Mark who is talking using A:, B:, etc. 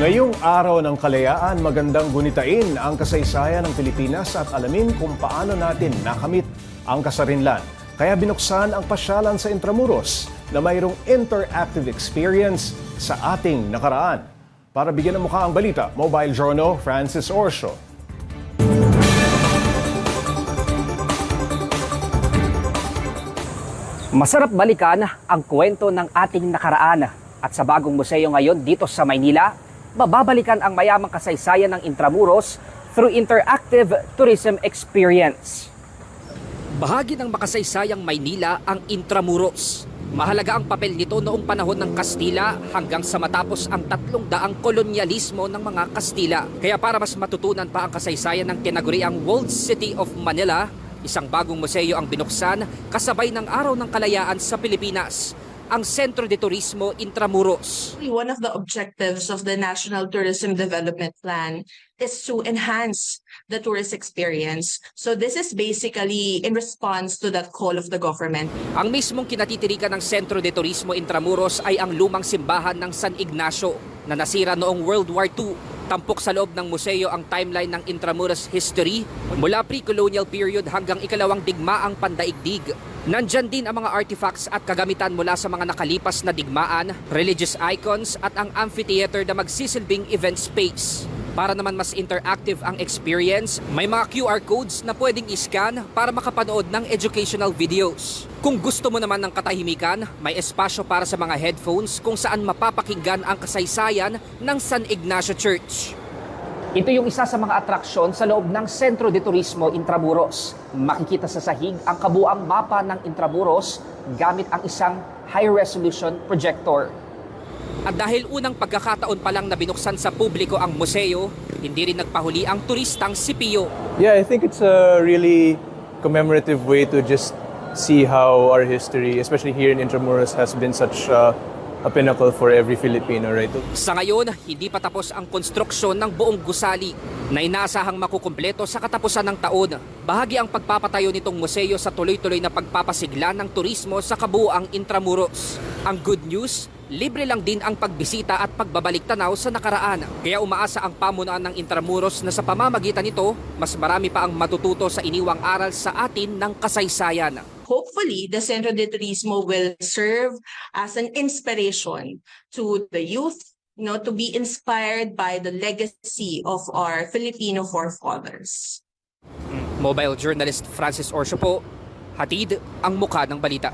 A: Ngayong araw ng kalayaan, magandang gunitain ang kasaysayan ng Pilipinas at alamin kung paano natin nakamit ang kasarinlan. Kaya binuksan ang pasyalan sa Intramuros na mayroong interactive experience sa ating nakaraan. Para bigyan ng mukha ang balita, Mobile Journal Francis Orso.
B: Masarap balikan ang kwento ng ating nakaraan at sa bagong museo ngayon dito sa Maynila, mababalikan ang mayamang kasaysayan ng Intramuros through interactive tourism experience. Bahagi ng makasaysayang Maynila ang Intramuros. Mahalaga ang papel nito noong panahon ng Kastila hanggang sa matapos ang 300 kolonyalismo ng mga Kastila. Kaya para mas matutunan pa ang kasaysayan ng tinaguriang Walled City of Manila, isang bagong museo ang binuksan kasabay ng Araw ng Kalayaan sa Pilipinas, ang Centro de Turismo Intramuros.
C: One of the objectives of the National Tourism Development Plan is to enhance the tourist experience. So this is basically in response to that call of the government.
B: Ang mismong kinatitirikan ng Centro de Turismo Intramuros ay ang lumang simbahan ng San Ignacio na nasira noong World War II. Tampok sa loob ng museo ang timeline ng Intramuros history mula pre-colonial period hanggang ikalawang digmaang pandaigdig. Nandyan din ang mga artifacts at kagamitan mula sa mga nakalipas na digmaan, religious icons at ang amphitheater na magsisilbing event space. Para naman mas interactive ang experience, may mga QR codes na pwedeng i-scan para makapanood ng educational videos. Kung gusto mo naman ng katahimikan, may espasyo para sa mga headphones kung saan mapapakinggan ang kasaysayan ng San Ignacio Church. Ito yung isa sa mga atraksyon sa loob ng Centro de Turismo Intramuros. Makikita sa sahig ang kabuang mapa ng Intramuros gamit ang isang high-resolution projector. At dahil unang pagkakataon pa lang na binuksan sa publiko ang museo, hindi rin nagpahuli ang turistang si Pio.
D: Yeah, I think it's a really commemorative way to just see how our history, especially here in Intramuros, has been such a pinnacle for every Filipino, right?
B: Sa ngayon, hindi pa tapos ang konstruksyon ng buong gusali na inaasahang makukumpleto sa katapusan ng taon. Bahagi ang pagpapatayo nitong museo sa tuloy-tuloy na pagpapasigla ng turismo sa kabuuang Intramuros. Ang good news, libre lang din ang pagbisita at pagbabalik tanaw sa nakaraan. Kaya umaasa ang pamunuan ng Intramuros na sa pamamagitan nito, mas marami pa ang matututo sa iniwang aral sa atin ng kasaysayan.
C: Hopefully, the Centro de Turismo will serve as an inspiration to the youth, to be inspired by the legacy of our Filipino forefathers.
B: Mobile journalist Francis Orso po, hatid ang mukha ng balita.